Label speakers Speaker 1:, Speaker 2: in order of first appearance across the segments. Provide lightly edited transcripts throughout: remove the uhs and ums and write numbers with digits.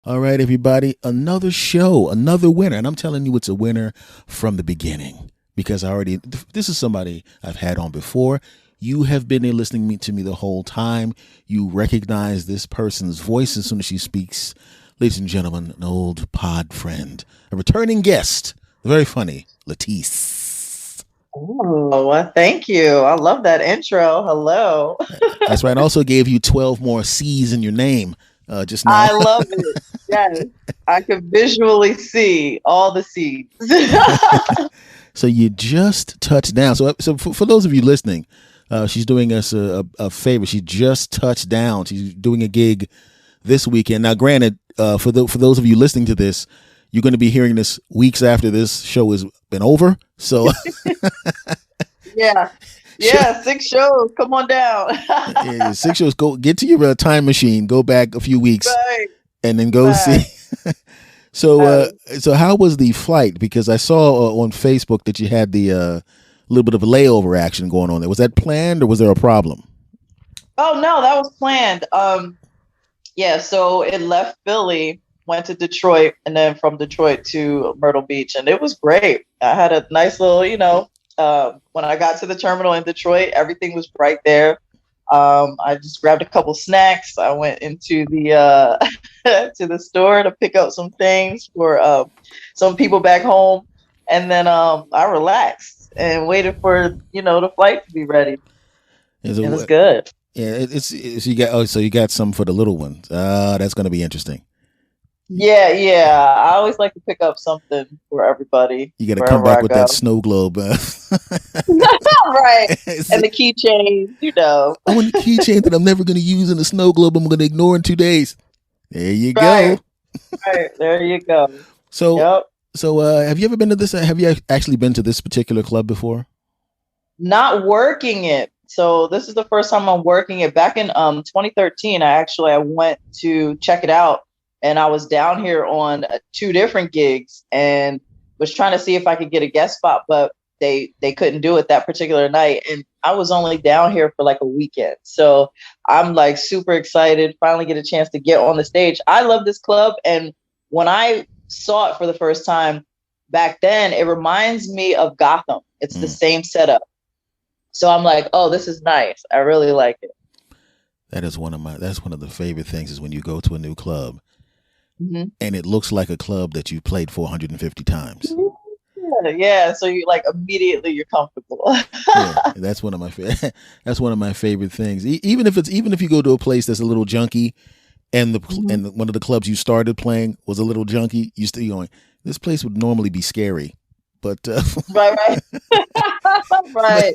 Speaker 1: All right, everybody, another show, another winner. And I'm telling you, it's a winner from the beginning because this is somebody I've had on before. You have been there listening to me the whole time. You recognize this person's voice as soon as she speaks. Ladies and gentlemen, an old pod friend, a returning guest, very funny, LaTice.
Speaker 2: Oh, well, thank you. I love that intro. Hello.
Speaker 1: That's right. I also gave you 12 more C's in your name just now.
Speaker 2: I love it. Yes. I can visually see all the seeds.
Speaker 1: So you just touched down. So for those of you listening, she's doing us a favor. She just touched down. She's doing a gig this weekend. Now, granted, for those of you listening to this, you're going to be hearing this weeks after this show has been over. So
Speaker 2: Yeah. Yeah. 6 shows. Come on down.
Speaker 1: yeah, 6 shows. Go get to your time machine. Go back a few weeks,
Speaker 2: Right.
Speaker 1: and then go see.
Speaker 2: Right.
Speaker 1: So how was the flight? Because I saw on Facebook that you had the little bit of a layover action going on there. Was that planned or was there a problem?
Speaker 2: Oh no, that was planned. Yeah, so it left Philly, went to Detroit, and then from Detroit to Myrtle Beach, and it was great. I had a nice little, when I got to the terminal in Detroit, everything was right there. I just grabbed a couple snacks. I went into the to the store to pick up some things for some people back home, and then I relaxed and waited for the flight to be ready. It was good.
Speaker 1: Yeah, you got you got some for the little ones. That's going to be interesting.
Speaker 2: Yeah, yeah. I always like to pick up something for everybody
Speaker 1: You got to come
Speaker 2: wherever
Speaker 1: back
Speaker 2: I
Speaker 1: with
Speaker 2: go.
Speaker 1: that snow globe.
Speaker 2: Right. And the keychain.
Speaker 1: I want a keychain that I'm never going to use and a snow globe I'm going to ignore in 2 days. There you go.
Speaker 2: Right. Right. There you go.
Speaker 1: So,
Speaker 2: Yep.
Speaker 1: have you ever been to this? Have you actually been to this particular club before?
Speaker 2: Not working it. So this is the first time I'm working it. Back in 2013, I went to check it out, and I was down here on two different gigs and was trying to see if I could get a guest spot, but they couldn't do it that particular night, and I was only down here for like a weekend. So I'm like super excited, finally get a chance to get on the stage. I love this club, and when I saw it for the first time back then, it reminds me of Gotham. It's the same setup. So I'm like, oh, this is nice. I really like it.
Speaker 1: That's one of the favorite things is when you go to a new club
Speaker 2: Mm-hmm.
Speaker 1: and it looks like a club that you played 450 times.
Speaker 2: Yeah, yeah. So you like immediately you're comfortable.
Speaker 1: Yeah, that's one of my that's one of my favorite things. Even if you go to a place that's a little junky, and one of the clubs you started playing was a little junky, you still going. This place would normally be scary, but
Speaker 2: Right, right, right,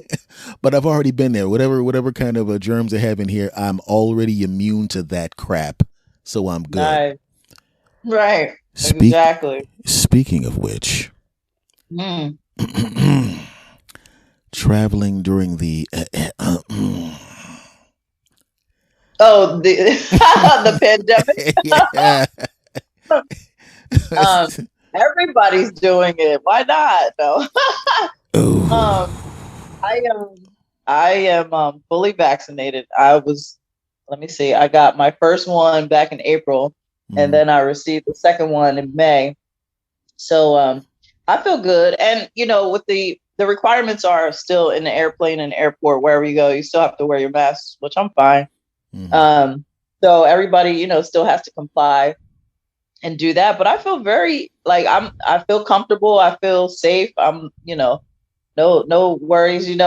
Speaker 1: but I've already been there. Whatever kind of germs they have in here, I'm already immune to that crap, so I'm good.
Speaker 2: nice. Right,
Speaker 1: Speak,
Speaker 2: exactly.
Speaker 1: Speaking of which,
Speaker 2: Mm.
Speaker 1: traveling during the
Speaker 2: Oh, the the pandemic.
Speaker 1: yeah.
Speaker 2: Um, everybody's doing it. Why not? No.
Speaker 1: Ooh.
Speaker 2: I am. I am fully vaccinated. Let me see. I got my first one back in April, and then I received the second one in May. So I feel good. And with the requirements are still in the airplane and airport, wherever you go, you still have to wear your mask, which I'm fine. So everybody, still has to comply and do that. But I feel very like I feel comfortable. I feel safe. I'm, no worries.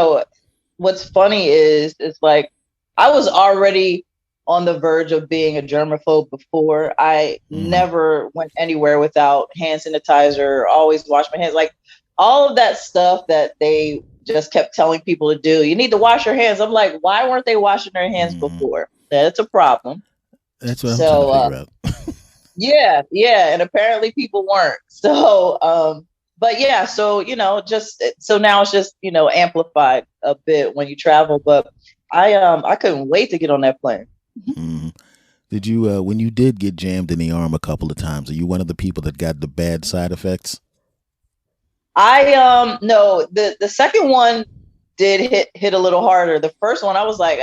Speaker 2: What's funny is it's like I was already on the verge of being a germaphobe before. I never went anywhere without hand sanitizer, always wash my hands, like all of that stuff that they just kept telling people to do. You need to wash your hands. I'm like, why weren't they washing their hands before? That's a problem.
Speaker 1: That's what I'm trying to figure out.
Speaker 2: Yeah, yeah. And apparently people weren't. So, but yeah, so, so now it's just, amplified a bit when you travel. But I couldn't wait to get on that plane.
Speaker 1: Did you, when you did get jammed in the arm a couple of times, are you one of the people that got the bad side effects?
Speaker 2: No, the second one did hit a little harder. The first one, I was like,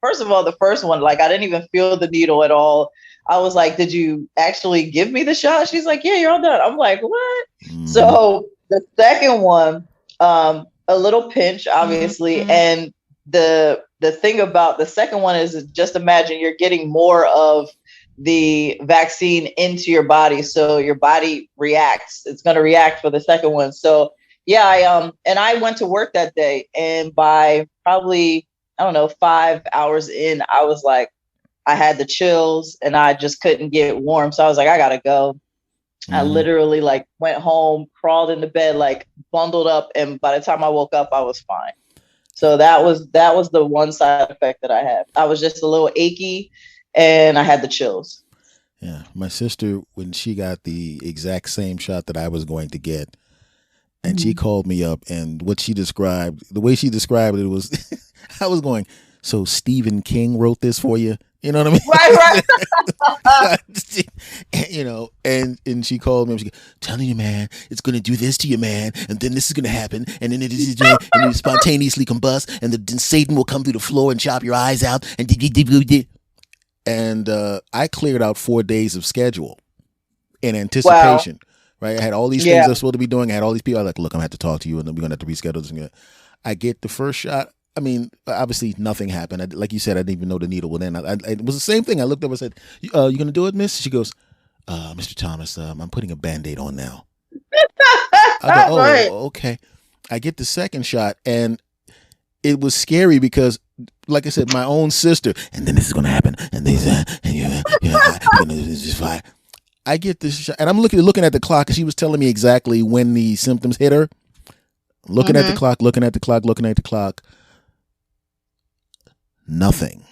Speaker 2: first of all, the first one, like I didn't even feel the needle at all. I was like, did you actually give me the shot? She's like, yeah, you're all done. I'm like, what?
Speaker 1: Mm-hmm.
Speaker 2: So the second one, a little pinch, obviously. Mm-hmm. And the thing about the second one is just imagine you're getting more of the vaccine into your body. So your body reacts. It's going to react for the second one. So yeah, and I went to work that day, and by probably, I don't know, 5 hours in, I was like, I had the chills and I just couldn't get warm. So I was like, I gotta go. Mm-hmm. I literally like went home, crawled into bed, like bundled up. And by the time I woke up, I was fine. So that was the one side effect that I had. I was just a little achy and I had the chills.
Speaker 1: Yeah. My sister, when she got the exact same shot that I was going to get, and she called me up, and what she described, the way she described it was, I was going, so Stephen King wrote this for you? You know what I mean? Right. You know, and she called me, and she goes, telling you, man, it's going to do this to you, man, and then this is going to happen, and then it spontaneously combust, and then Satan will come through the floor and chop your eyes out, and I cleared out 4 days of schedule in anticipation. Wow. Right, I had all these things I was supposed to be doing. I had all these people. I was like, look, I'm gonna have to talk to you, and then we're gonna have to reschedule this. I get the first shot. I mean, obviously nothing happened. Like you said, I didn't even know the needle. Well, then it was the same thing. I looked up and said, "You gonna do it, Miss?" She goes, "Mr. Thomas, I'm putting a Band-Aid on now." I go, "Oh, right. Okay." I get the second shot, and it was scary because, like I said, my own sister. And then this is gonna happen, and this, is just fine. I get this shot, and I'm looking at the clock, and she was telling me exactly when the symptoms hit her. Looking at the clock, looking at the clock. Nothing.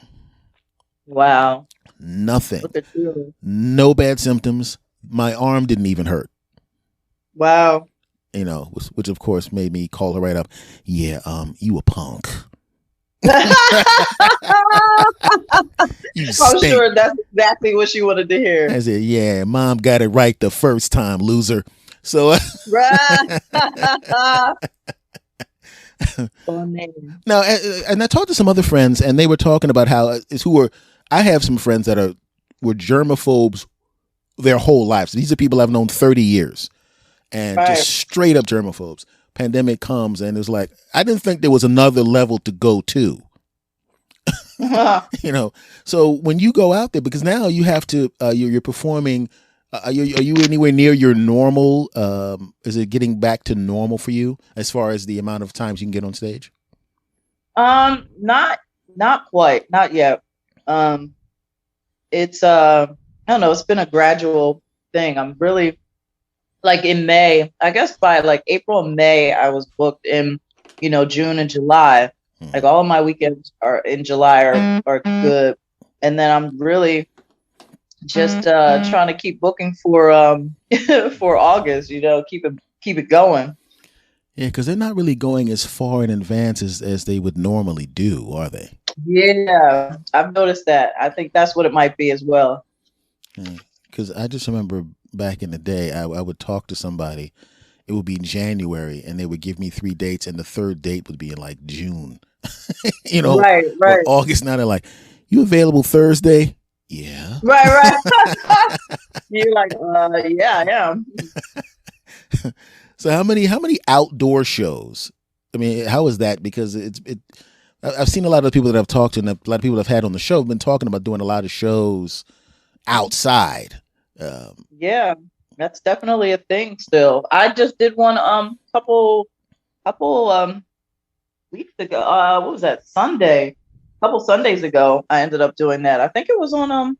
Speaker 2: Wow.
Speaker 1: Nothing. Look at you. No bad symptoms. My arm didn't even hurt.
Speaker 2: Wow.
Speaker 1: You know, which of course made me call her right up. Yeah, you a punk.
Speaker 2: I'm sure that's exactly what she wanted to hear.
Speaker 1: I said, yeah, mom got it right the first time, loser. So now, and I talked to some other friends, and they were talking about how I have some friends that were germaphobes their whole lives. These are people I've known 30 years, and just straight up germaphobes. Pandemic comes, and it's like, I didn't think there was another level to go to. You know, so when you go out there, because now you have to, you're performing. Are you anywhere near your normal? Is it getting back to normal for you as far as the amount of times you can get on stage?
Speaker 2: Not quite, not yet. It's I don't know. It's been a gradual thing. I'm really like in May. I guess by like April and May, I was booked in, June and July. Like all of my weekends are in July are good, and then I'm really just trying to keep booking for for August. Keep it going.
Speaker 1: Yeah, because they're not really going as far in advance as they would normally do, are they?
Speaker 2: Yeah, I've noticed that. I think that's what it might be as well.
Speaker 1: Because I just remember back in the day, I would talk to somebody. It would be in January, and they would give me 3 dates, and the third date would be in like June.
Speaker 2: Right.
Speaker 1: Or August. Now they're like, "You available Thursday?" Yeah.
Speaker 2: Right. You're like, yeah, I am.
Speaker 1: So how many outdoor shows? I mean, how is that? Because I've seen a lot of people that I've talked to, and a lot of people that I've had on the show have been talking about doing a lot of shows outside.
Speaker 2: Yeah, that's definitely a thing still. I just did one couple weeks ago. What was that? A couple Sundays ago, I ended up doing that. I think it was on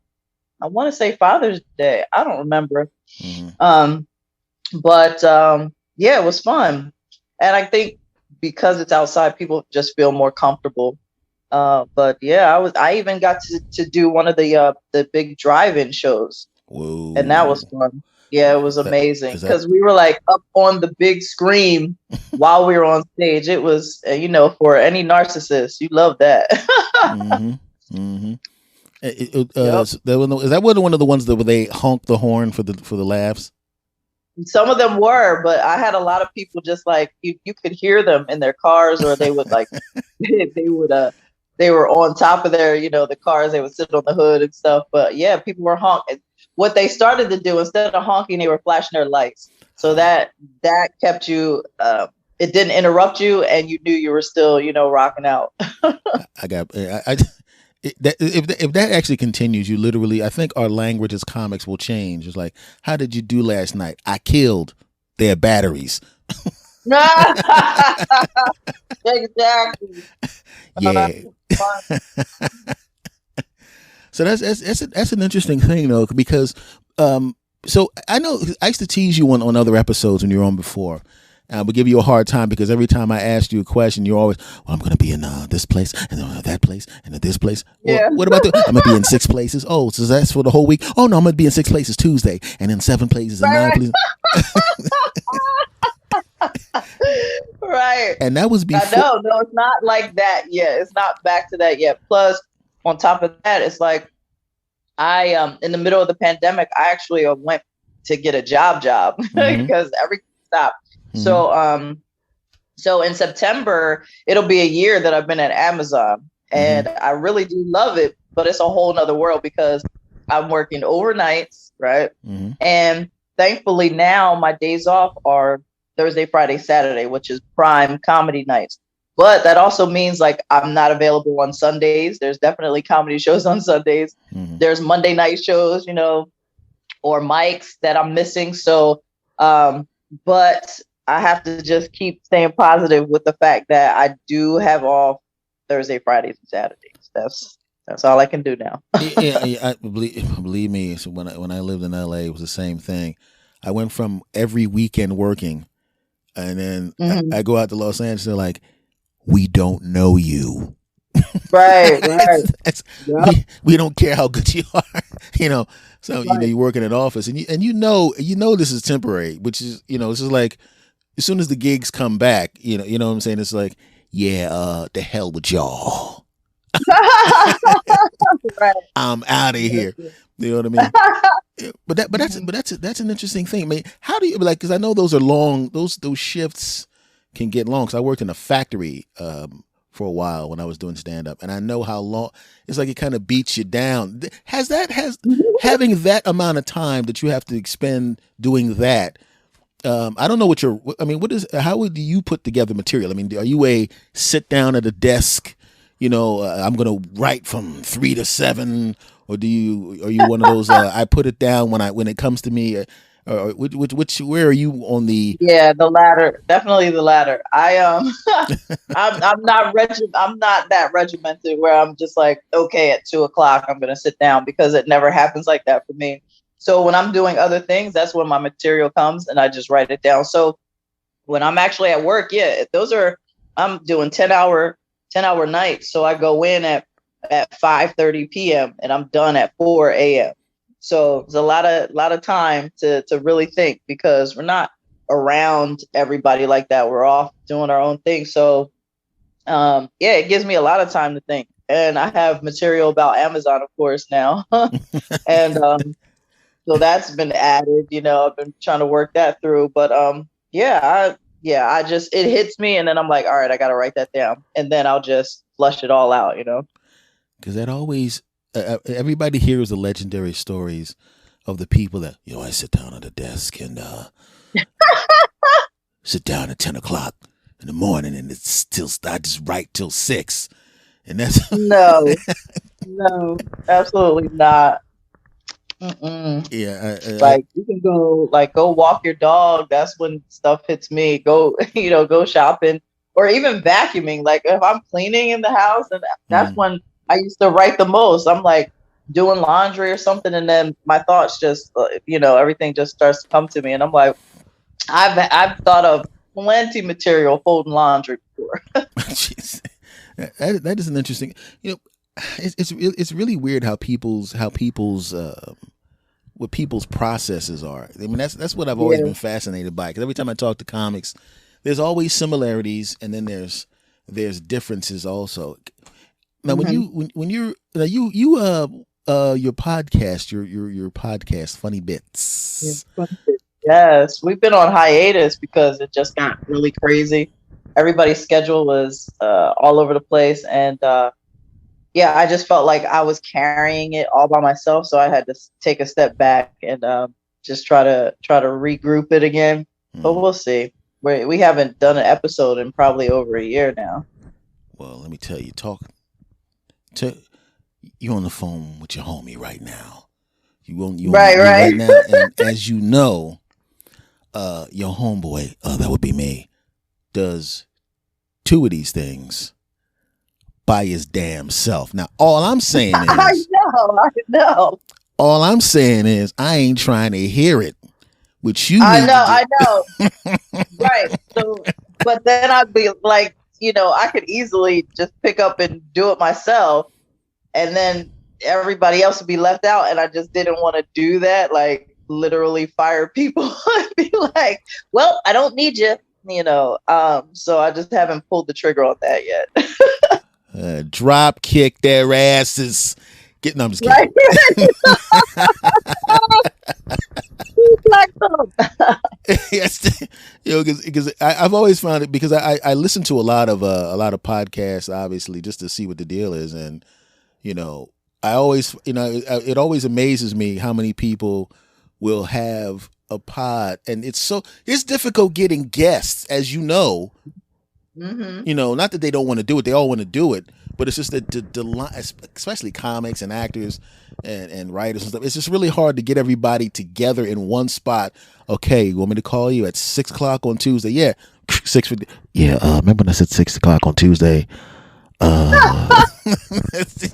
Speaker 2: I want to say Father's Day. I don't remember. But yeah, it was fun. And I think because it's outside, people just feel more comfortable. But yeah, I even got to do one of the big drive-in shows.
Speaker 1: Whoa.
Speaker 2: And that was fun. Yeah, it was amazing because we were like up on the big screen while we were on stage. It was, for any narcissist, you love that.
Speaker 1: Is that one of the ones that where they honk the horn for the laughs?
Speaker 2: Some of them were, but I had a lot of people just like you could hear them in their cars, or they would like they they were on top of their, the cars. They would sit on the hood and stuff. But yeah, people were honking. What they started to do, instead of honking, they were flashing their lights. So that kept you. It didn't interrupt you, and you knew you were still, rocking out.
Speaker 1: If that actually continues, you literally, I think our language as comics will change. It's like, how did you do last night? I killed their batteries.
Speaker 2: Exactly.
Speaker 1: Yeah. So that's an interesting thing though, because so I know I used to tease you on other episodes when you were on before. I would give you a hard time because every time I asked you a question, you're always, well, I'm going to be in this place and then that place and then this place.
Speaker 2: Yeah.
Speaker 1: Well, what about I'm going to be in 6 places. Oh, so that's for the whole week. Oh no, I'm going to be in 6 places Tuesday and then 7 places and 9 places.
Speaker 2: Right.
Speaker 1: And that was before.
Speaker 2: No, it's not like that yet. It's not back to that yet. Plus, on top of that, it's like I in the middle of the pandemic, I actually went to get a job because everything stopped. Mm-hmm. So in September, it'll be a year that I've been at Amazon, and I really do love it, but it's a whole nother world because I'm working overnights, right? And thankfully now my days off are Thursday, Friday, Saturday, which is prime comedy nights. But that also means like I'm not available on Sundays. There's definitely comedy shows on Sundays. There's Monday night shows, or mics that I'm missing. So, but I have to just keep staying positive with the fact that I do have off Thursday, Fridays, and Saturdays. That's all I can do now.
Speaker 1: I believe me. So when I lived in LA, it was the same thing. I went from every weekend working, and then I go out to Los Angeles. They're like, we don't know you.
Speaker 2: Right.
Speaker 1: We don't care how good you are. So right. You work in an office and you know this is temporary, which is it's just like as soon as the gigs come back, you know what I'm saying? It's like, yeah, the hell with y'all.
Speaker 2: Right.
Speaker 1: I'm out of here. You know what I mean? But that's an interesting thing. I mean, how do you because I know those are long, those shifts can get long. Because I worked in a factory for a while when I was doing stand up, and I know how long it's like. It kind of beats you down. Has having that amount of time that you have to expend doing that? I don't know how would you put together material? I mean, are you a sit down at a desk? I'm going to write from 3 to 7, or are you one of those? I put it down when it comes to me. Or where are you on the?
Speaker 2: Yeah, the latter. Definitely the latter. I'm not I'm not that regimented where I'm just like, okay, at 2:00 I'm gonna sit down, because it never happens like that for me. So when I'm doing other things, that's when my material comes and I just write it down. So when I'm actually at work, I'm doing 10-hour nights. So I go in at 5:30 p.m. and I'm done at 4 a.m. So it's a lot of time to really think, because we're not around everybody like that. We're off doing our own thing. So it gives me a lot of time to think. And I have material about Amazon, of course, now. And so that's been added, I've been trying to work that through. But I just, it hits me and then I'm like, all right, I got to write that down. And then I'll just flush it all out,
Speaker 1: Because that always, everybody hears the legendary stories of the people that, I sit down at a desk and sit down at 10:00 in the morning and it's still, I just write till 6. And that's
Speaker 2: no, absolutely not.
Speaker 1: Yeah.
Speaker 2: Like you can go walk your dog. That's when stuff hits me. Go, go shopping, or even vacuuming. Like if I'm cleaning in the house, and that's when I used to write the most. I'm like doing laundry or something, and then my thoughts just, everything just starts to come to me, and I'm like, I've thought of plenty material folding laundry before.
Speaker 1: Jeez. That is an interesting. It's really weird how people's what people's processes are. I mean, that's what I've always been fascinated by. Because every time I talk to comics, there's always similarities, and then there's differences also. Now, when you're your podcast, your podcast, Funny Bits.
Speaker 2: Yes, we've been on hiatus because it just got really crazy. Everybody's schedule was all over the place, and yeah, I just felt like I was carrying it all by myself, so I had to take a step back and just try to regroup it again. But we'll see. We haven't done an episode in probably over a year now.
Speaker 1: Well, let me tell you, to you on the phone with your homie right now. You
Speaker 2: Right,
Speaker 1: right
Speaker 2: right.
Speaker 1: now, and as you know, your homeboy, that would be me, does two of these things by his damn self. Now, all I'm saying
Speaker 2: I
Speaker 1: is,
Speaker 2: know.
Speaker 1: I ain't trying to hear it. What you
Speaker 2: I
Speaker 1: need
Speaker 2: know,
Speaker 1: to
Speaker 2: I
Speaker 1: do.
Speaker 2: know. Right. So, but then I'd be like, I could easily just pick up and do it myself, and then everybody else would be left out. And I just didn't want to do that. Like, literally fire people and be like, well, I don't need you, So I just haven't pulled the trigger on that yet.
Speaker 1: Drop kick their asses. No, I'm just kidding.
Speaker 2: Right.
Speaker 1: Yes, because I've always found it, because I listen to a lot of podcasts, obviously, just to see what the deal is, and I always it always amazes me how many people will have a pod, and it's difficult getting guests, as you know.
Speaker 2: Mm-hmm.
Speaker 1: Not that they don't want to do it; they all want to do it, but it's just that especially comics and actors and writers and stuff. It's just really hard to get everybody together in one spot. Okay, you want me to call you at 6:00 on Tuesday? Yeah, 6:50. Yeah, remember when I said 6:00 on Tuesday?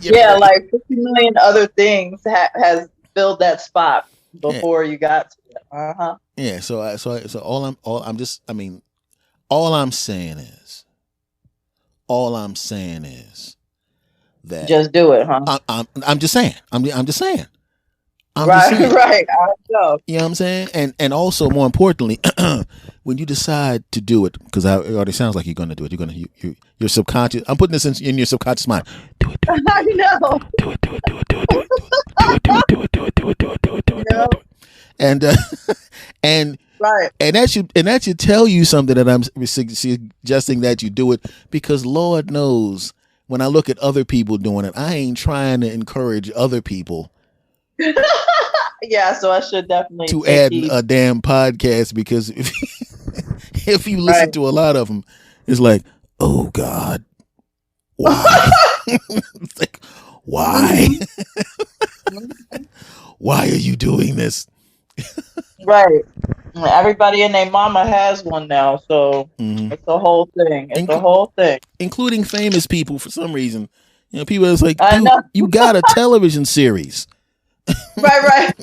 Speaker 2: Yeah, like 50 million other things has filled that spot before you got to it. Uh-huh.
Speaker 1: Yeah. So all I'm saying is that
Speaker 2: Just do it, huh?
Speaker 1: I'm just saying. I'm just saying.
Speaker 2: Right, right. I know.
Speaker 1: You know what I'm saying? And also, more importantly, when you decide to do it, because it already sounds like you're going to do it. You're going to your subconscious. I'm putting this in your subconscious mind. Do it.
Speaker 2: I know.
Speaker 1: Do it. And and
Speaker 2: right.
Speaker 1: And that should tell you something, that I'm suggesting that you do it, because Lord knows, when I look at other people doing it, I ain't trying to encourage other people.
Speaker 2: Yeah, so I should definitely
Speaker 1: to add a damn podcast, because if you listen to a lot of them, it's like, oh God, why? It's like, why? Why are you doing this?
Speaker 2: Right. Everybody and their mama has one now, so it's a whole thing. It's a whole thing,
Speaker 1: including famous people. For some reason, people are like, dude, you got a television series.
Speaker 2: Right.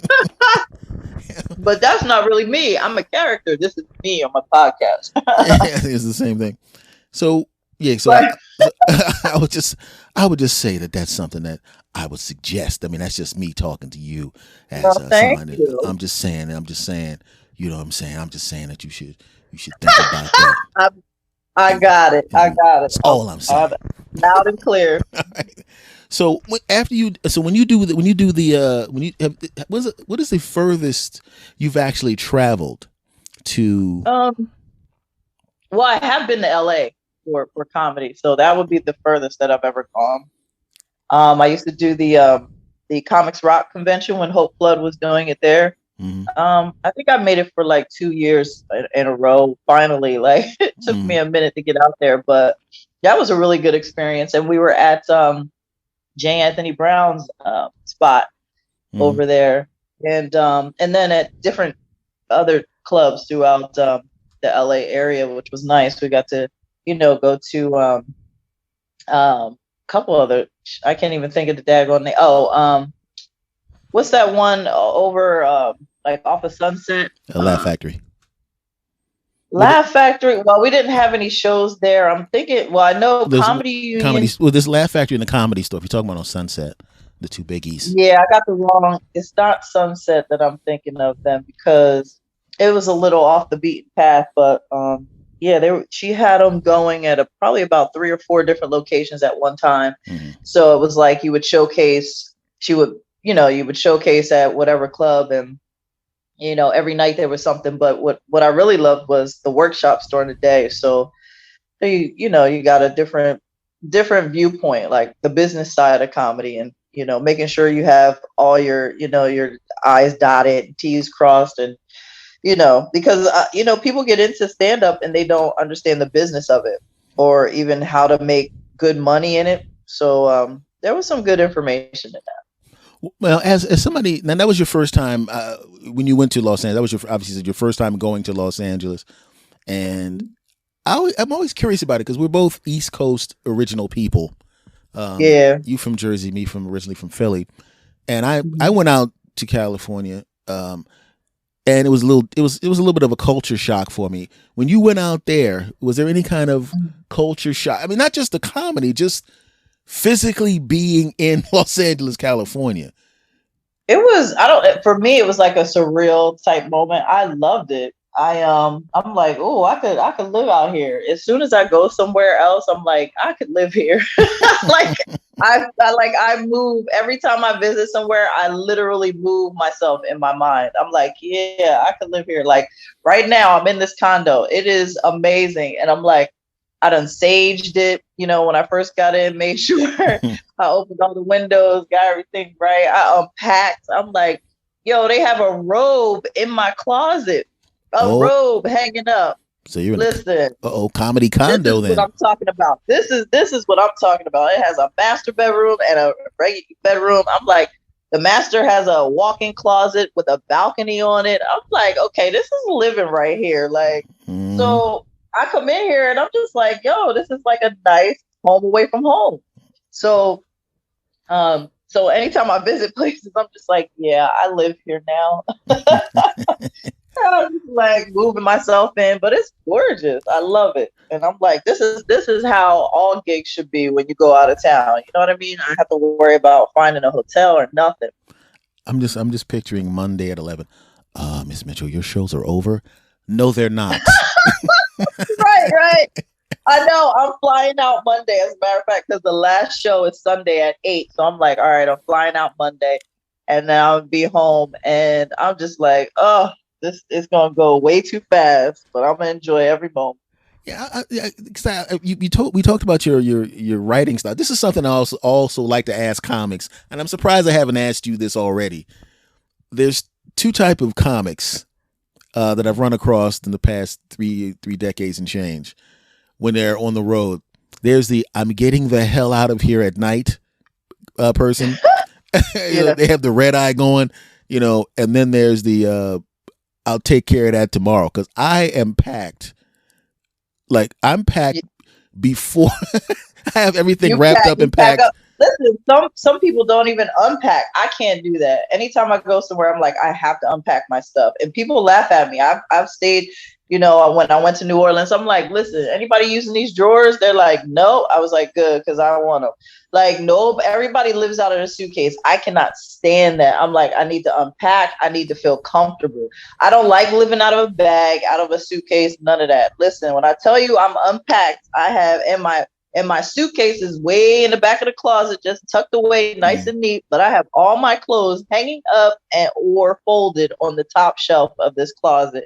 Speaker 2: But that's not really me. I'm a character. This is me on my podcast.
Speaker 1: It's the same thing. So yeah, I would just say that that's something that I would suggest. I mean, that's just me talking to you as somebody. I'm just saying. You know what I'm saying? I'm just saying that you should think about that.
Speaker 2: I got it.
Speaker 1: That's all I'm saying.
Speaker 2: Loud and clear.
Speaker 1: Right. So what is the furthest you've actually traveled to?
Speaker 2: Well, I have been to LA for comedy, so that would be the furthest that I've ever gone. I used to do the Comics Rock convention when Hope Flood was doing it there.
Speaker 1: Mm-hmm.
Speaker 2: I think I made it for like 2 years in a row. Finally, like it took me a minute to get out there, but that was a really good experience. And we were at J. Anthony Brown's spot over there, and then at different other clubs throughout the LA area, which was nice. We got to go to a couple other. I can't even think of the daggone name. What's that one over like off of Sunset?
Speaker 1: Laugh Factory.
Speaker 2: Laugh Factory. Well, we didn't have any shows there. I'm thinking. Well, I know Comedy Union.
Speaker 1: Well, there's Laugh Factory and the Comedy Store. If you're talking about on Sunset, the two biggies.
Speaker 2: Yeah, I got the wrong. It's not Sunset that I'm thinking of then, because it was a little off the beaten path. But yeah, she had them going at probably about 3 or 4 different locations at one time.
Speaker 1: Mm-hmm.
Speaker 2: So it was like you would showcase. You would showcase at whatever club, and every night there was something. But what I really loved was the workshops during the day. So you got a different different viewpoint, like the business side of comedy, and making sure you have all your your I's dotted, T's crossed, and because people get into stand up and they don't understand the business of it or even how to make good money in it. So there was some good information in that.
Speaker 1: Well, as somebody, now that was your first time when you went to Los Angeles. That was obviously your first time going to Los Angeles, and I'm always curious about it because we're both East Coast original people.
Speaker 2: Yeah.
Speaker 1: You from Jersey, me originally from Philly, and I went out to California, and it was a little bit of a culture shock for me. When you went out there, was there any kind of culture shock? I mean, not just the comedy, just physically being in Los Angeles, California.
Speaker 2: It was, for me, it was like a surreal type moment. I loved it. I'm like, oh, I could live out here. As soon as I go somewhere else, I'm like, I could live here. Like I move every time I visit somewhere. I literally move myself in my mind. I'm like, yeah, I could live here. Like right now, I'm in this condo. It is amazing, and I'm like, I done saged it. When I first got in, made sure I opened all the windows, got everything right. I unpacked. I'm like, yo, they have a robe in my closet. Robe hanging up.
Speaker 1: So you're
Speaker 2: listen.
Speaker 1: Comedy condo.
Speaker 2: This is what I'm talking about. This is what I'm talking about. It has a master bedroom and a regular bedroom. I'm like, the master has a walk-in closet with a balcony on it. I'm like, okay, this is living right here. Like, so I come in here and I'm just like, yo, this is like a nice home away from home. So, so anytime I visit places, I'm just like, yeah, I live here now. I'm just like moving myself in, but it's gorgeous. I love it, and I'm like, this is how all gigs should be when you go out of town. You know what I mean? I have to worry about finding a hotel or nothing.
Speaker 1: I'm just picturing Monday at 11. Miss Mitchell, your shows are over. No, they're not.
Speaker 2: Right. I know. I'm flying out Monday, as a matter of fact, because the last show is Sunday at 8. So I'm like, all right, I'm flying out Monday, and then I'll be home, and I'm just like, oh. This is gonna go way too fast, but I'm gonna enjoy every moment.
Speaker 1: Yeah, we talked about your writing style. This is something I also like to ask comics, and I'm surprised I haven't asked you this already. There's two type of comics that I've run across in the past three decades and change. When they're on the road, there's the "I'm getting the hell out of here at night" person. They have the red eye going, and then there's the I'll take care of that tomorrow, because I am packed. Like I'm packed before I have everything wrapped up and packed.
Speaker 2: Listen, some people don't even unpack. I can't do that. Anytime I go somewhere, I'm like, I have to unpack my stuff, and people laugh at me. I've stayed, when I went to New Orleans, I'm like, listen, anybody using these drawers? They're like, no. I was like, good, because I want them. Like, no, everybody lives out of a suitcase. I cannot stand that. I'm like, I need to unpack. I need to feel comfortable. I don't like living out of a bag, out of a suitcase, none of that. Listen, when I tell you I'm unpacked, I have and my suitcase is way in the back of the closet, just tucked away, nice and neat. But I have all my clothes hanging up or folded on the top shelf of this closet.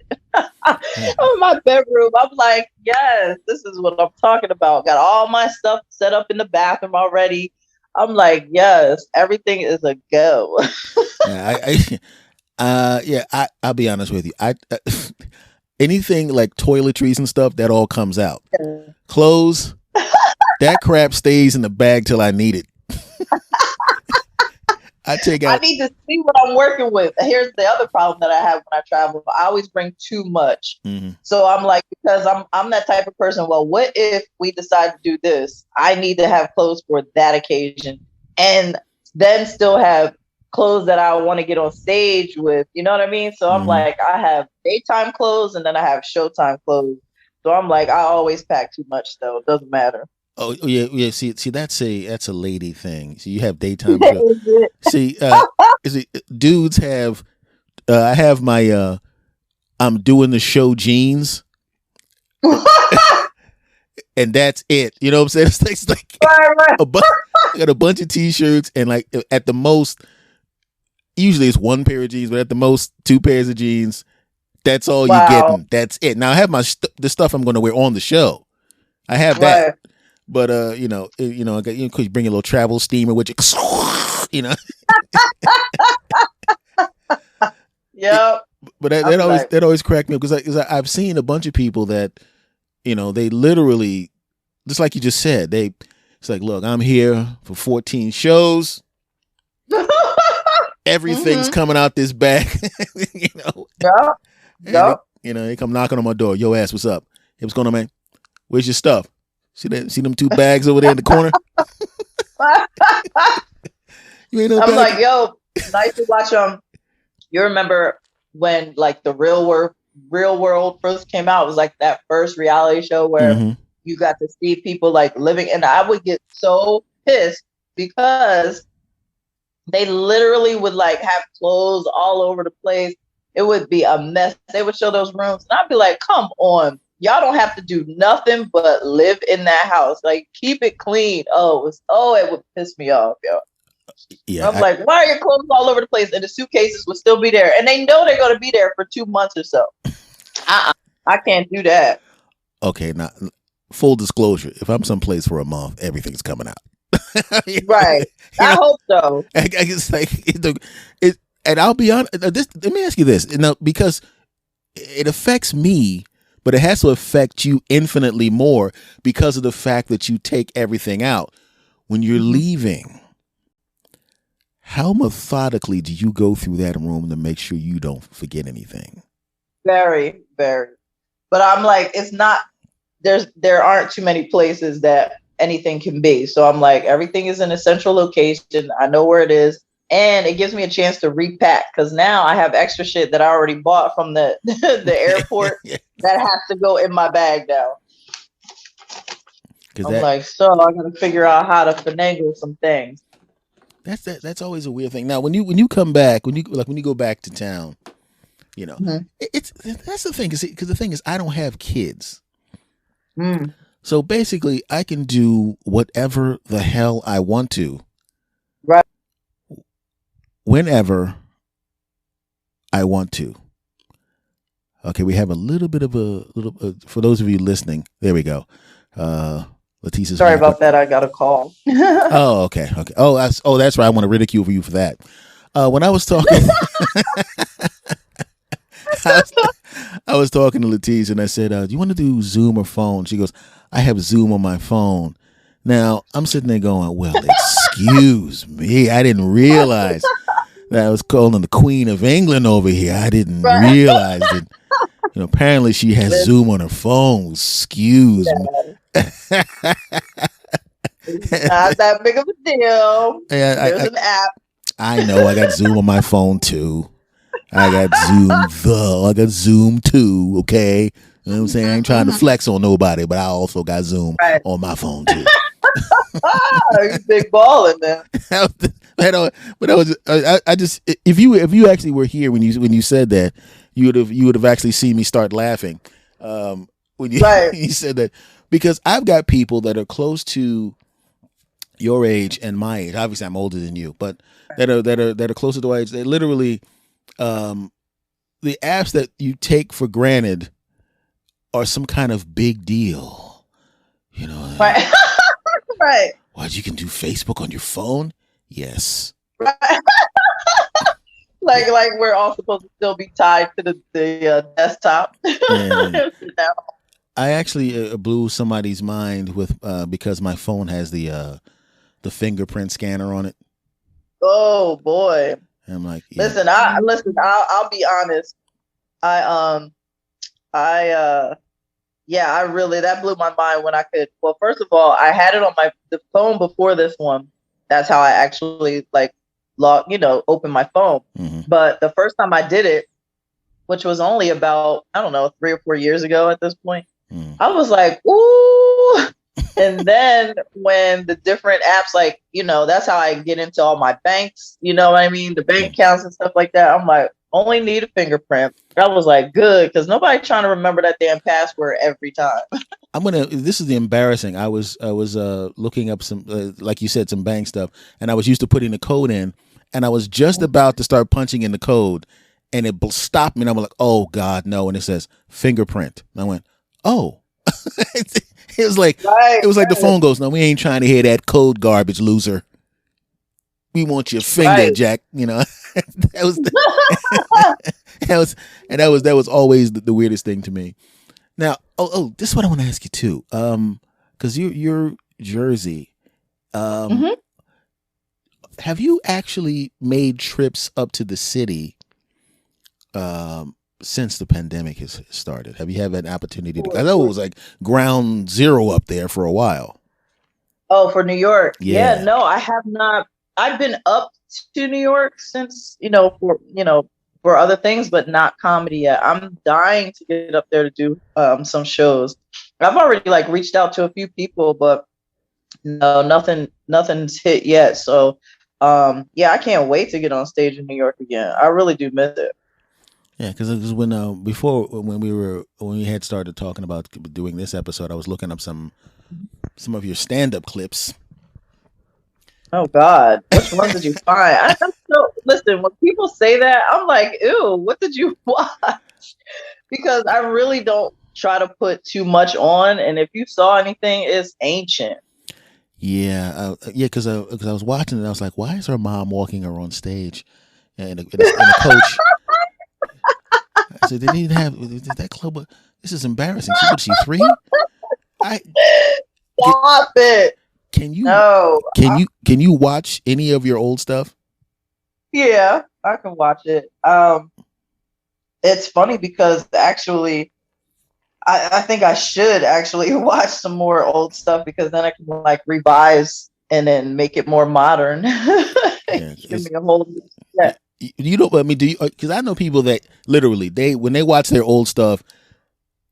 Speaker 2: On my bedroom. I'm like, yes, this is what I'm talking about. Got all my stuff set up in the bathroom already. I'm like, yes, everything is a go.
Speaker 1: I'll be honest with you. Anything like toiletries and stuff, that all comes out. Clothes, that crap stays in the bag till I need it. I
Speaker 2: need to see what I'm working with. Here's the other problem that I have when I travel. I always bring too much. So I'm like, because I'm that type of person. Well, what if we decide to do this? I need to have clothes for that occasion, and then still have clothes that I want to get on stage with. You know what I mean? So I'm like, I have daytime clothes and then I have showtime clothes. So I'm like, I always pack too much though. It doesn't matter.
Speaker 1: Oh yeah. See, that's a lady thing. So you have daytime. See, dudes have. I have my. I'm doing the show jeans, and that's it. You know what I'm saying? It's like I got a bunch of t-shirts, and like at the most, usually it's one pair of jeans, but at the most 2 pairs of jeans. That's all you're getting. That's it. Now I have the stuff I'm going to wear on the show. I have that. But I got you bring a little travel steamer with you, you know.
Speaker 2: Yep.
Speaker 1: But that always cracked me up because I've seen a bunch of people that, they literally, just like you just said, it's like, look, I'm here for 14 shows. Everything's coming out this bag,
Speaker 2: Yep. Yep.
Speaker 1: They come knocking on my door. Yo, ass, what's up? Hey, what's going on, man? Where's your stuff? See them 2 bags over there in the corner? You ain't no
Speaker 2: I'm
Speaker 1: bag.
Speaker 2: like, yo, nice to watch you remember when like the real world first came out? It was like that first reality show where you got to see people like living, and I would get so pissed because they literally would like have clothes all over the place. It would be a mess. They would show those rooms, and I'd be like, come on. Y'all don't have to do nothing but live in that house. Like, keep it clean. It would piss me off, yo. Yeah, I'm like, why are your clothes all over the place? And the suitcases would still be there. And they know they're going to be there for 2 months or so. I can't do that.
Speaker 1: Okay, now, full disclosure. If I'm someplace for a month, everything's coming out.
Speaker 2: Right. I hope so.
Speaker 1: It's like, and I'll be honest, let me ask you this. Because it affects me, but it has to affect you infinitely more because of the fact that you take everything out. When you're leaving, how methodically do you go through that room to make sure you don't forget anything?
Speaker 2: Very, very. But I'm like, it's not, there aren't too many places that anything can be. So I'm like, everything is in a central location. I know where it is. And it gives me a chance to repack because now I have extra shit that I already bought from the airport that has to go in my bag now. I'm like, so I got to figure out how to finagle some things.
Speaker 1: That's always a weird thing. Now, when you come back, when you go back to town, that's the thing. Because the thing is, I don't have kids. So basically, I can do whatever the hell I want to.
Speaker 2: Right.
Speaker 1: Whenever I want to. Okay, we have a little bit of for those of you listening, there we go. LaTice.
Speaker 2: Sorry about that. I got a call.
Speaker 1: Oh, okay. Oh, that's right. I want to ridicule you for that. When I was talking, I was talking to LaTice and I said, "Do you want to do Zoom or phone?" She goes, "I have Zoom on my phone." Now I'm sitting there going, "Well, excuse me, I didn't realize that I was calling the Queen of England over here. I didn't realize that." Apparently she has Zoom on her phone. Excuse me.
Speaker 2: It's not that big of a deal. There's an app.
Speaker 1: I know. I got Zoom on my phone too. I got Zoom too. Okay, you know what I'm saying? I ain't trying to flex on nobody, but I also got Zoom on my phone too.
Speaker 2: You big balling there.
Speaker 1: I just if you actually were here when you said that, you would have actually seen me start laughing when you said that, because I've got people that are close to your age and my age. Obviously, I'm older than you, but that are closer to our age. They literally the apps that you take for granted are some kind of big deal.
Speaker 2: Right. Right.
Speaker 1: What, you can do Facebook on your phone? Yes.
Speaker 2: Right. like we're all supposed to still be tied to the desktop.
Speaker 1: I actually blew somebody's mind with because my phone has the fingerprint scanner on it.
Speaker 2: Oh boy!
Speaker 1: And I'm like,
Speaker 2: listen. I'll be honest. I really, that blew my mind when I could. Well, first of all, I had it on the phone before this one. That's how I actually open my phone. Mm-hmm. But the first time I did it, which was only about, I don't know, 3 or 4 years ago at this point, I was like, ooh. And then when the different apps, that's how I get into all my banks, you know what I mean? The bank accounts and stuff like that. I'm like, only need a fingerprint. I was like, good, because nobody's trying to remember that damn password every time.
Speaker 1: This is the embarrassing. I was looking up some, like you said, some bank stuff, and I was used to putting the code in, and I was just about to start punching in the code, and it stopped me, and I'm like, oh God, no. And it says fingerprint. And I went, oh. It was like
Speaker 2: Right,
Speaker 1: it was like the
Speaker 2: right,
Speaker 1: phone goes, no, we ain't trying to hear that code garbage, loser. We want your finger,
Speaker 2: right.
Speaker 1: Jack. That was the, that was always the weirdest thing to me. Now, this is what I want to ask you too. Because you're Jersey.
Speaker 2: hmm
Speaker 1: Have you actually made trips up to the city since the pandemic has started? Have you had an opportunity to? I know it was like ground zero up there for a while.
Speaker 2: Oh, for New York. Yeah,
Speaker 1: Yeah.
Speaker 2: no, I have not. I've been up to New York since, for other things, but not comedy yet. I'm dying to get up there to do some shows. I've already like reached out to a few people, but no, nothing's hit yet. So yeah, I can't wait to get on stage in New York again. I really do miss it.
Speaker 1: Yeah, because it was when before when we had started talking about doing this episode, I was looking up some of your stand up clips.
Speaker 2: Oh God, which ones did you find? I'm so listen. When people say that, I'm like, ew, what did you watch? Because I really don't try to put too much on, and if you saw anything, it's ancient.
Speaker 1: Yeah, because I was watching it, I was like, why is her mom walking her on stage, and a coach? I said, they didn't have did that club. This is embarrassing. She 3? I get,
Speaker 2: Stop it.
Speaker 1: can you
Speaker 2: No.
Speaker 1: can you watch any of your old stuff?
Speaker 2: Yeah, I can watch it. It's funny because actually, I think I should actually watch some more old stuff because then I can like revise and then make it more modern.
Speaker 1: Yeah,
Speaker 2: Give me a whole new set.
Speaker 1: you don't. I mean, do you? Because I know people that literally when they watch their old stuff,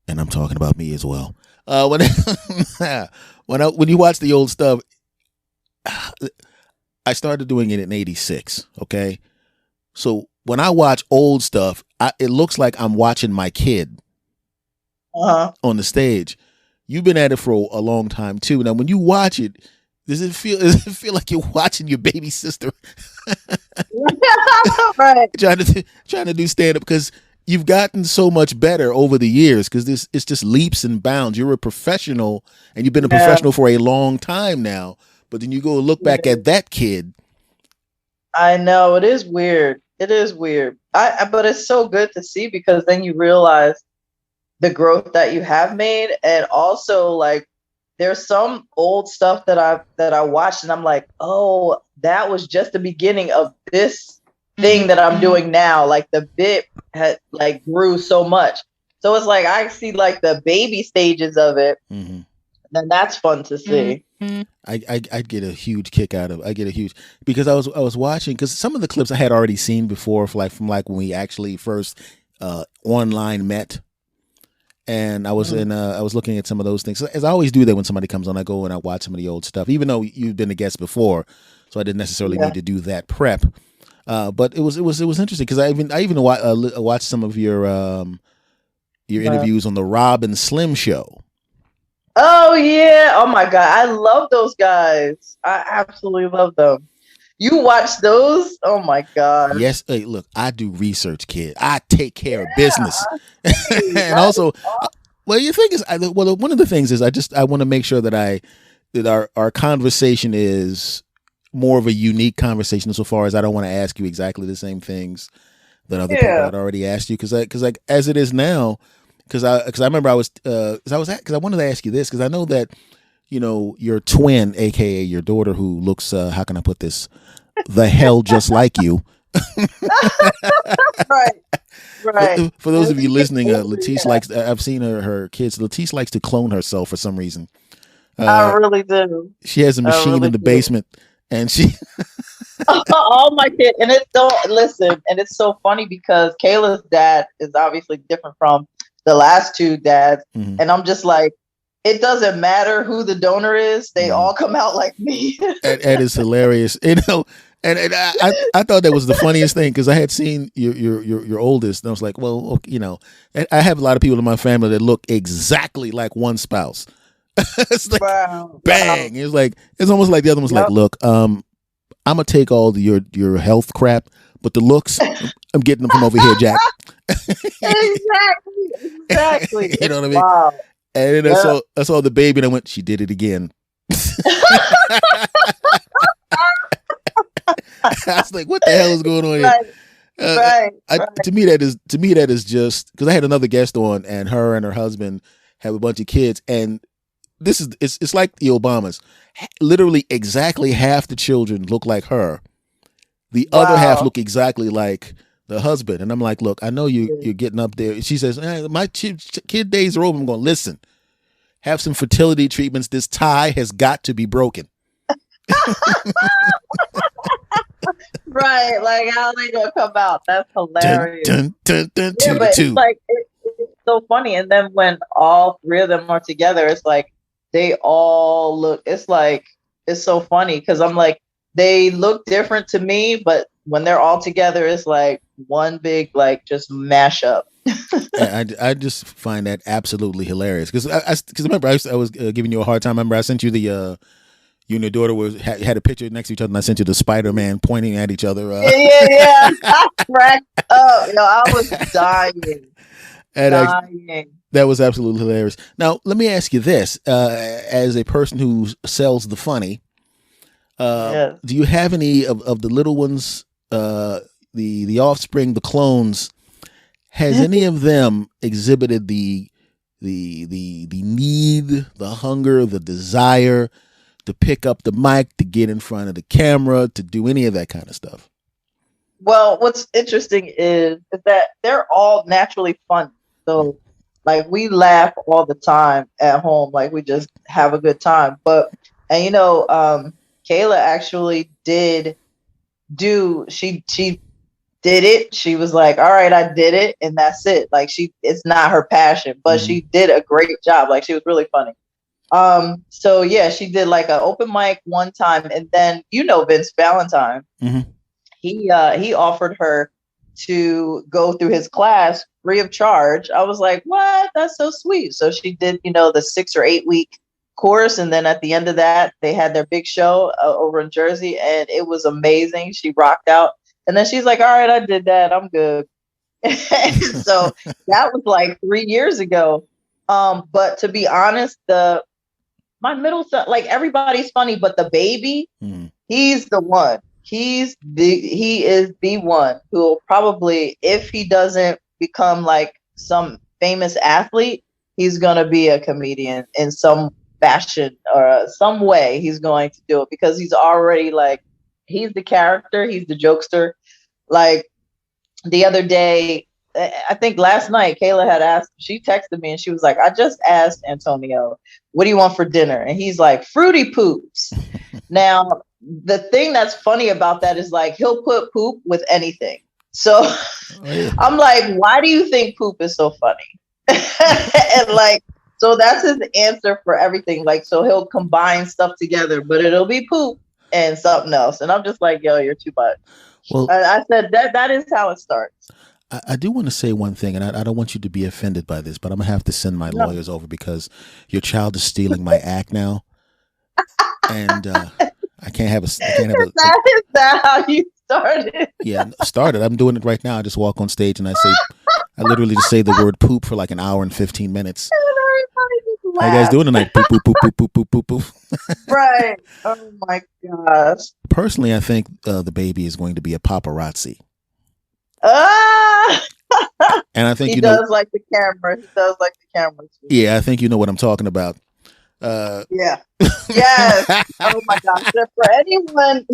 Speaker 1: and I'm talking about me as well. When when you watch the old stuff, I started doing it in '86. Okay, so when I watch old stuff, it looks like I'm watching my kid
Speaker 2: Uh-huh.
Speaker 1: on the stage. You've been at it for a long time too. Now, when you watch it, does it feel like you're watching your baby sister
Speaker 2: Right.
Speaker 1: trying to do stand up? Because you've gotten so much better over the years. Because it's just leaps and bounds. You're a professional, and you've been a
Speaker 2: Yeah.
Speaker 1: professional for a long time now. But then you go look back
Speaker 2: Yeah.
Speaker 1: at that kid.
Speaker 2: I know it is weird. It is weird. But it's so good to see because then you realize the growth that you have made, and also like there's some old stuff that I watched and I'm like, oh, that was just the beginning of this thing that I'm doing now. Like the bit had like grew so much. So it's like I see like the baby stages of it,
Speaker 1: Mm-hmm.
Speaker 2: and that's fun to see.
Speaker 1: I'd get a huge kick out of. I get a huge because I was watching because some of the clips I had already seen before, from when we actually first online met. And I was I was looking at some of those things. As I always do that when somebody comes on, I go and I watch some of the old stuff, even though you've been a guest before, so I didn't necessarily need to do that prep. But it was interesting because I even watched some of your interviews on the Rob and Slim show.
Speaker 2: Oh yeah. Oh my God. I love those guys. I absolutely love them. You watch those? Oh my God.
Speaker 1: Yes, hey, look, I do research, kid. I take care of business,
Speaker 2: Hey,
Speaker 1: and
Speaker 2: that is
Speaker 1: also, well, the thing is, one of the things is I want to make sure that our conversation is more of a unique conversation insofar as I don't want to ask you exactly the same things that other people
Speaker 2: yeah.
Speaker 1: had already asked you because like as it is now because I remember I wanted to ask you this because I know that your twin, aka your daughter, who looks how can I put this, the hell just like you.
Speaker 2: Right. Right.
Speaker 1: For those of you listening, LaTice likes. I've seen her kids. LaTice likes to clone herself for some reason.
Speaker 2: I really do.
Speaker 1: She has a machine
Speaker 2: really
Speaker 1: in the
Speaker 2: do.
Speaker 1: basement, and she.
Speaker 2: All my kids, and it's so listen, and it's so funny because Kayla's dad is obviously different from the last two dads,
Speaker 1: Mhm.
Speaker 2: and I'm just like, it doesn't matter who the donor is; they all come out like me.
Speaker 1: That is hilarious, And I thought that was the funniest thing because I had seen your oldest, and I was like, well, okay, and I have a lot of people in my family that look exactly like one spouse. It's like
Speaker 2: Wow.
Speaker 1: bang! It's like it's almost like the other one's like, look, I'm gonna take all your health crap, but the looks, I'm getting them from over here, Jack.
Speaker 2: Exactly.
Speaker 1: You know what I mean?
Speaker 2: Wow.
Speaker 1: And then
Speaker 2: Yeah.
Speaker 1: I saw the baby and I went, she did it again. I was like, what the hell is going on here? To me that is just because I had another guest on and her and her husband have a bunch of kids, and it's like the Obamas. Literally exactly half the children look like her. The other half look exactly like the husband. And I'm like, look, I know you're getting up there. She says, my kid days are over. I'm going, listen, have some fertility treatments. This tie has got to be broken.
Speaker 2: Right, like how they gonna come out? That's hilarious.
Speaker 1: Dun, dun, dun,
Speaker 2: yeah, but it's like it's so funny. And then when all three of them are together, it's like they all look. It's like it's so funny because I'm like they look different to me, but when they're all together, it's like one big like just mashup.
Speaker 1: I just find that absolutely hilarious because remember I was giving you a hard time. Remember I sent you the. You and your daughter had a picture next to each other, and I sent you the Spider-Man pointing at each other.
Speaker 2: Yeah. I cracked up. I was dying.
Speaker 1: That was absolutely hilarious. Now, let me ask you this: as a person who sells the funny, do you have any of the little ones, the offspring, the clones? Has any of them exhibited the need, the hunger, the desire to pick up the mic, to get in front of the camera, to do any of that kind of stuff?
Speaker 2: Well, what's interesting is that they're all naturally fun. So, like, we laugh all the time at home. Like, we just have a good time. But, and Kayla actually she did it. She was like, all right, I did it. And that's it. Like, it's not her passion, but she did a great job. Like, she was really funny. So yeah, she did like an open mic one time, and then Vince Valentine, he offered her to go through his class free of charge. I was like, what? That's so sweet. So she did, the 6 or 8 week course, and then at the end of that, they had their big show over in Jersey, and it was amazing. She rocked out, and then she's like, all right, I did that. I'm good. So that was like 3 years ago. But to be honest, my middle son, like everybody's funny, but the baby, he's the one. He is the one who will probably, if he doesn't become like some famous athlete, he's going to be a comedian in some fashion or some way. He's going to do it because he's already like, he's the character. He's the jokester. Like the other day, I think last night, Kayla had asked, she texted me and she was like, I just asked Antonio, what do you want for dinner? And he's like, Fruity Poops. Now, the thing that's funny about that is like, he'll put poop with anything. So I'm like, why do you think poop is so funny? And like, so that's his answer for everything. Like, so he'll combine stuff together, but it'll be poop and something else. And I'm just like, yo, you're too much. Well, I said that is how it starts.
Speaker 1: I do want to say one thing, and I don't want you to be offended by this, but I'm gonna have to send my lawyers over because your child is stealing my act now, and I can't have a. Is
Speaker 2: that how you started?
Speaker 1: Yeah, started. I'm doing it right now. I just walk on stage and I literally just say the word poop for like an hour and 15 minutes. How you guys doing tonight? Poop, poop, poop, poop, poop, poop, poop, poop.
Speaker 2: Right. Oh my gosh.
Speaker 1: Personally, I think the baby is going to be a paparazzi. And I think
Speaker 2: he does like the camera. He does like the camera too.
Speaker 1: Yeah, I think you know what I'm talking about.
Speaker 2: Yeah. Yes. Oh my gosh. So for anyone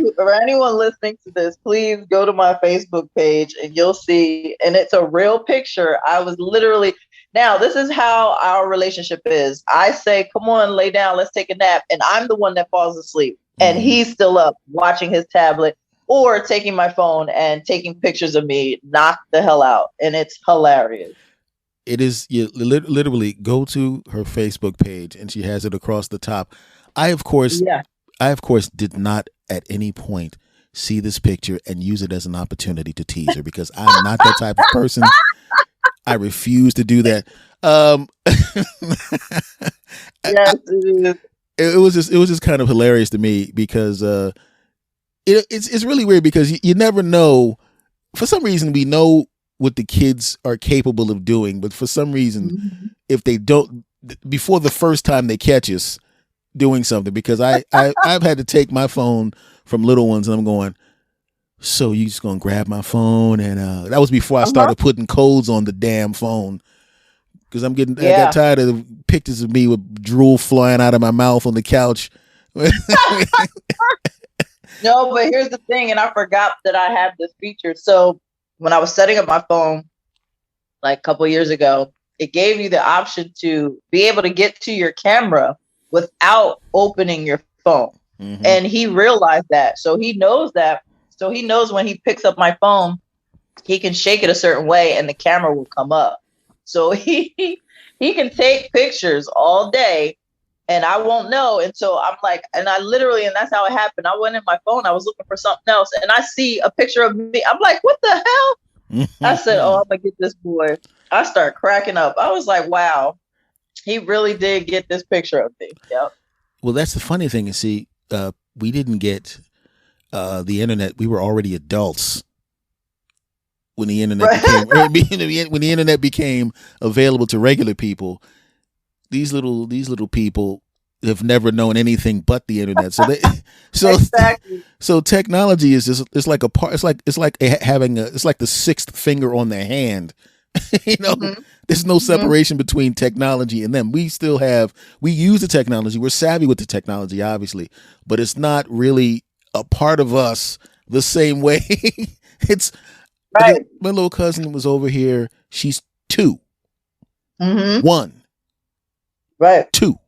Speaker 2: listening to this, please go to my Facebook page and you'll see. And it's a real picture. I was literally. Now, this is how our relationship is. I say, come on, lay down, let's take a nap. And I'm the one that falls asleep. And he's still up watching his tablet or taking my phone and taking pictures of me knock the hell out. And it's hilarious.
Speaker 1: It is. You literally go to her Facebook page and she has it across the top. I, of course, did not at any point see this picture and use it as an opportunity to tease her because I'm not that type of person. I refuse to do that.
Speaker 2: Yes, it is.
Speaker 1: It was just kind of hilarious to me because it's really weird because you never know. For some reason, we know what the kids are capable of doing, but for some reason, if they don't before the first time they catch us doing something, because I've had to take my phone from little ones, and I'm going, so you just gonna grab my phone? And that was before I started putting codes on the damn phone, because I got tired of the pictures of me with drool flying out of my mouth on the couch.
Speaker 2: No, but here's the thing, and I forgot that I have this feature. So when I was setting up my phone like a couple years ago, it gave you the option to be able to get to your camera without opening your phone. Mm-hmm. And he realized that. So he knows that. So he knows when he picks up my phone, he can shake it a certain way and the camera will come up. So he can take pictures all day and I won't know. And so I'm like, and that's how it happened. I went in my phone, I was looking for something else, and I see a picture of me. I'm like, what the hell? I said, oh, I'm gonna get this boy. I start cracking up. I was like, wow, he really did get this picture of me. Yep.
Speaker 1: Well, that's the funny thing. You see, we didn't get the internet. We were already adults when the internet when the internet became available to regular people. These little people have never known anything but the internet.
Speaker 2: Exactly.
Speaker 1: So technology is just, it's like a part. It's like having it's like the sixth finger on their hand. There's no separation between technology and them. We use the technology. We're savvy with the technology, obviously, but it's not really a part of us the same way. It's right. My little cousin was over here. She's 2. 1.
Speaker 2: Right.
Speaker 1: 2.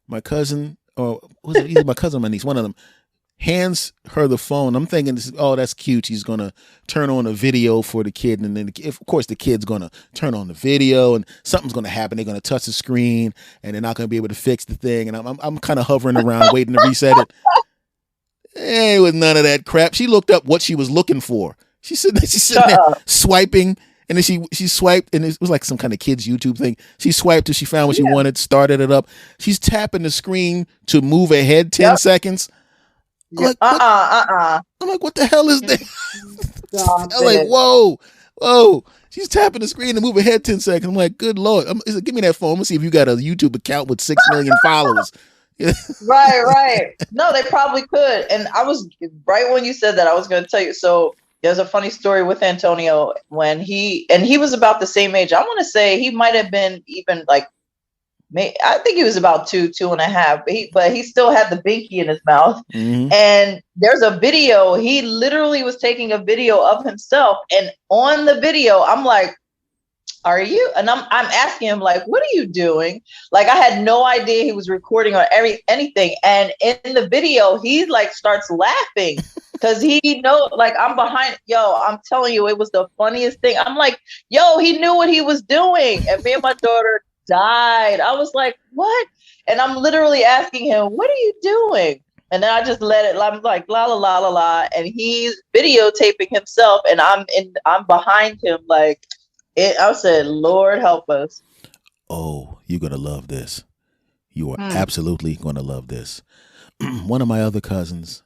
Speaker 1: My cousin, or was it either my cousin or my niece, one of them, hands her the phone. I'm thinking, oh, that's cute. She's going to turn on a video for the kid. And then, of course, the kid's going to turn on the video and something's going to happen. They're going to touch the screen and they're not going to be able to fix the thing. And I'm kind of hovering around waiting to reset it. It was none of that crap. She looked up what she was looking for. She's sitting there swiping. And then she swiped, and it was like some kind of kids YouTube thing. She swiped till she found what she wanted, started it up. She's tapping the screen to move ahead 10 seconds. I'm like, I'm like, what the hell is that? I'm like, whoa. She's tapping the screen to move ahead 10 seconds. I'm like, good Lord. Give me that phone. I'm going to see if you got a YouTube account with 6 million followers.
Speaker 2: Right. No, they probably could. And I was, right when you said that, I was going to tell you. So there's a funny story with Antonio when he was about the same age. I want to say he might have been even like, I think he was about 2.5, but he still had the binky in his mouth. Mm-hmm. And there's a video. He literally was taking a video of himself. And on the video, I'm like, are you? And I'm asking him, like, what are you doing? Like, I had no idea he was recording or anything. And in the video, he like starts laughing because he knows, like, I'm behind. Yo, I'm telling you, it was the funniest thing. I'm like, yo, he knew what he was doing. And me and my daughter died. I was like, what? And I'm literally asking him, what are you doing? And then I just let it. I'm like, la la la la la. And he's videotaping himself, and I'm behind him, like. I said, Lord help us.
Speaker 1: Oh, you're going to love this. You are absolutely going to love this. One of my other cousins,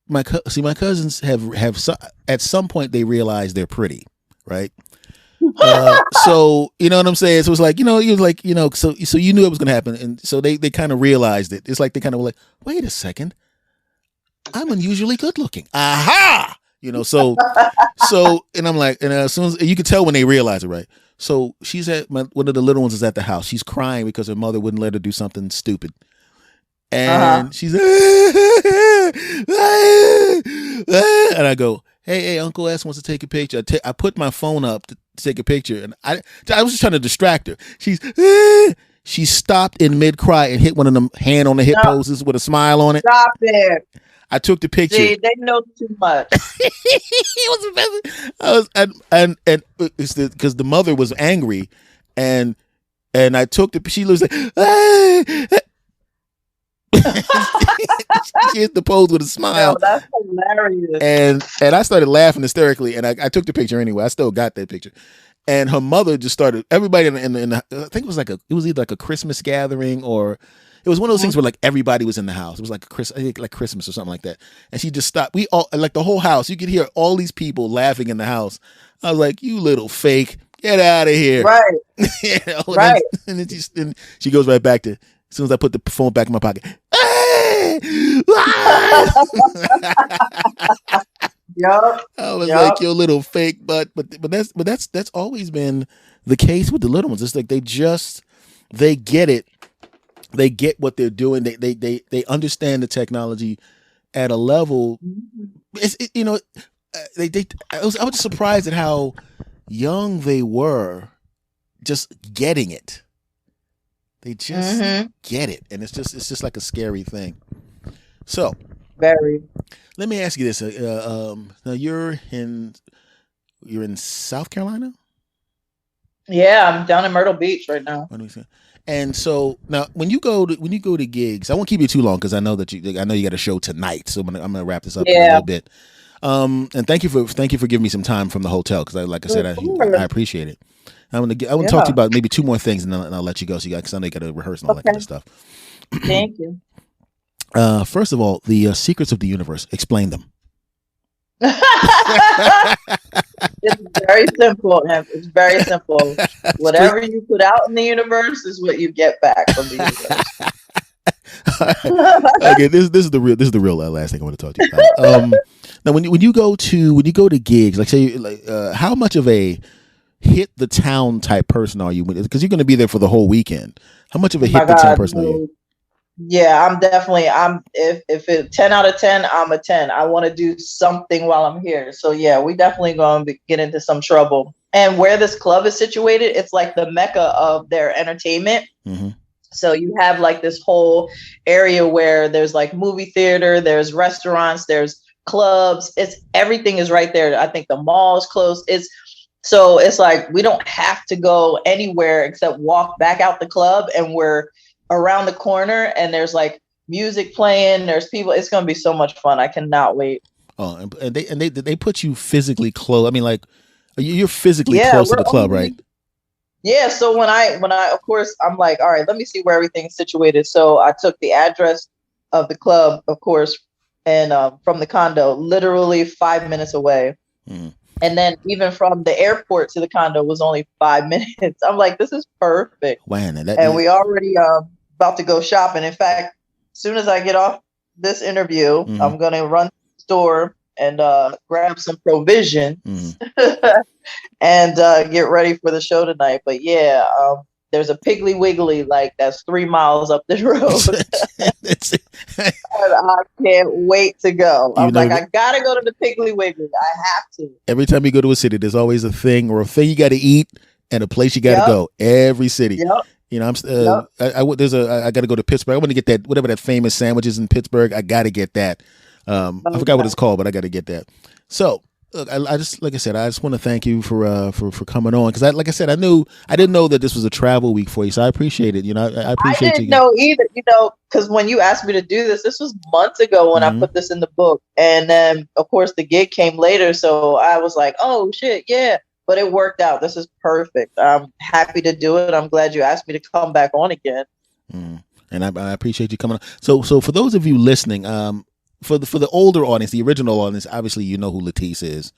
Speaker 1: my cousins have at some point they realize they're pretty, right? So, you know what I'm saying? So it was like, so you knew it was going to happen. And so they kind of realized it. It's like they kind of were like, wait a second. I'm unusually good looking. Aha! And I'm like, and as soon as you can tell when they realize it, right? So she's one of the little ones is at the house. She's crying because her mother wouldn't let her do something stupid. And she's, and I go, hey, Uncle S wants to take a picture. I put my phone up to take a picture, and I was just trying to distract her. She stopped in mid cry and hit one of them hand on the hip poses with a smile on it.
Speaker 2: Stop it.
Speaker 1: I took the picture.
Speaker 2: See, they know too much.
Speaker 1: It was the best. And it's because the mother was angry, and I took she was like, she hit the pose with a smile.
Speaker 2: No, that's hilarious.
Speaker 1: And I started laughing hysterically, and I took the picture anyway. I still got that picture. And her mother just started. Everybody in the I think it was either like a Christmas gathering or. It was one of those things where like everybody was in the house. It was like like Christmas or something like that. And she just stopped. We all, like the whole house, you could hear all these people laughing in the house. I was like, you little fake. Get out of here.
Speaker 2: Right.
Speaker 1: You know,
Speaker 2: Right.
Speaker 1: and then she goes right back to, as soon as I put the phone back in my pocket. Hey!
Speaker 2: Yup.
Speaker 1: I was like,
Speaker 2: Yup.
Speaker 1: "Yo, little fake," but that's always been the case with the little ones. It's like they get it. They get what they're doing. They understand the technology at a level. You know, I was surprised at how young they were, just getting it. They just get it, and it's just like a scary thing. So,
Speaker 2: very.
Speaker 1: let me ask you this: now you're in South Carolina.
Speaker 2: Yeah, I'm down in Myrtle Beach right now.
Speaker 1: And so now, when you go to gigs, I won't keep you too long because I know you got a show tonight, so I'm gonna wrap this up in a little bit. And thank you for giving me some time from the hotel because like I said, I appreciate it. I want to talk to you about maybe two more things, and then I'll let you go. So because I know you got to rehearse and all that kind of stuff.
Speaker 2: Thank you.
Speaker 1: First of all, the secrets of the universe. Explain them.
Speaker 2: It's very simple. It's very simple. Whatever you put out in the universe is what you get back from the universe.
Speaker 1: Okay, this is the real last thing I want to talk to you about. Now, when you go to gigs, like say, how much of a hit the town type person are you? Because you're going to be there for the whole weekend. How much of a hit the town person are you?
Speaker 2: Yeah, if it's 10 out of 10, I'm a 10. I want to do something while I'm here. So yeah, we definitely going to get into some trouble. And where this club is situated, it's like the mecca of their entertainment. Mm-hmm. So you have like this whole area where there's like movie theater, there's restaurants, there's clubs. Everything is right there. I think the mall is close. So it's like we don't have to go anywhere except walk back out the club, and we're around the corner, and there's like music playing. There's people. It's going to be so much fun. I cannot wait.
Speaker 1: Oh, and they put you physically close. I mean, like you're physically close to the club, right?
Speaker 2: Yeah. So when I, of course, I'm like, all right, let me see where everything's situated. So I took the address of the club, of course, and from the condo, literally 5 minutes away. Mm-hmm. And then even from the airport to the condo was only 5 minutes. I'm like, this is perfect.
Speaker 1: Wow,
Speaker 2: and we already about to go shopping. In fact, as soon as I get off this interview, I'm going to run to the store and grab some provisions and get ready for the show tonight. But yeah, there's a Piggly Wiggly that's 3 miles up the road. I can't wait to go. I gotta go to the Piggly Wiggly. I have to.
Speaker 1: Every time you go to a city, there's always a thing you got to eat and a place you got to go. Every city. Yep. You know, I got to go to Pittsburgh. I want to get that whatever that famous sandwiches in Pittsburgh. I got to get that. I forgot what it's called, but I got to get that. So. Look, I just like I said, I just want to thank you for coming on because like I said, I didn't know that this was a travel week for you, so I appreciate it. You know, I appreciate you.
Speaker 2: I didn't know either. You know, because when you asked me to do this was months ago when I put this in the book, and then of course the gig came later, so I was like, oh shit, yeah. But it worked out. This is perfect. I'm happy to do it. I'm glad you asked me to come back on again.
Speaker 1: And I appreciate you coming on. So for those of you listening, For the older audience, the original audience, obviously you know who LaTice is.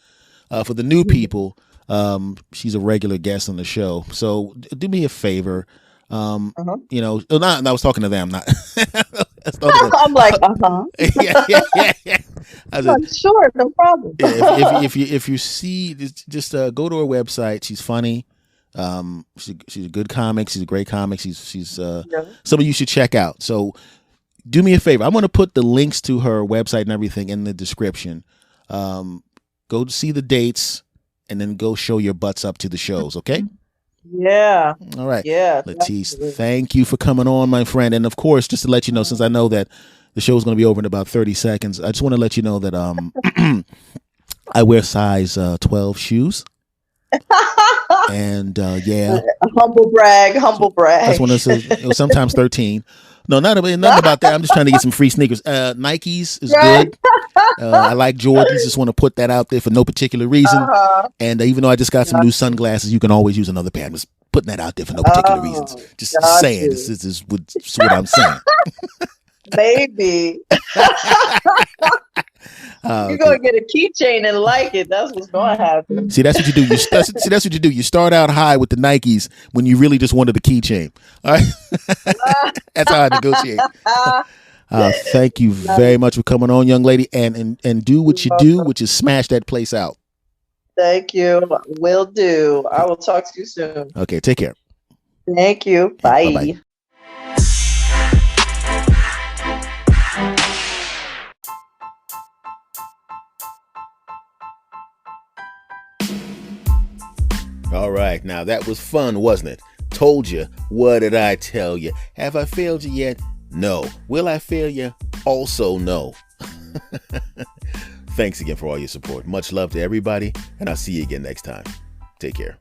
Speaker 1: For the new people, she's a regular guest on the show. So do me a favor. You know, I was talking to them. Not.
Speaker 2: I'm like,
Speaker 1: yeah.
Speaker 2: Sure, no problem.
Speaker 1: If you see, just go to her website. She's funny. She's a good comic. She's a great comic. She's somebody you should check out. So. Do me a favor. I'm going to put the links to her website and everything in the description. Go see the dates and then go show your butts up to the shows, okay?
Speaker 2: Yeah.
Speaker 1: All right.
Speaker 2: Yeah.
Speaker 1: LaTice, thank you for coming on, my friend. And of course, just to let you know, since I know that the show is going to be over in about 30 seconds, I just want to let you know that I wear size 12 shoes. And yeah.
Speaker 2: Humble brag.
Speaker 1: That's one of those, sometimes 13. No, nothing about that. I'm just trying to get some free sneakers. Nikes is good. I like Jordans. Just want to put that out there for no particular reason. And even though I just got some new sunglasses, you can always use another pair. I'm just putting that out there for no particular reasons. Just saying. This is what I'm saying.
Speaker 2: Maybe. You're gonna get a keychain and like it. That's what's gonna happen.
Speaker 1: See, that's what you do. That's what you do. You start out high with the Nikes when you really just wanted the keychain. All right, that's how I negotiate. Thank you very much for coming on, young lady, and do what you do, which is smash that place out.
Speaker 2: Thank you. Will do. I will talk to you soon.
Speaker 1: Okay, take care.
Speaker 2: Thank you. Bye. Bye-bye.
Speaker 1: All right, now that was fun, wasn't it? Told you. What did I tell you? Have I failed you yet? No. Will I fail you? Also no. Thanks again for all your support. Much love to everybody, and I'll see you again next time. Take care.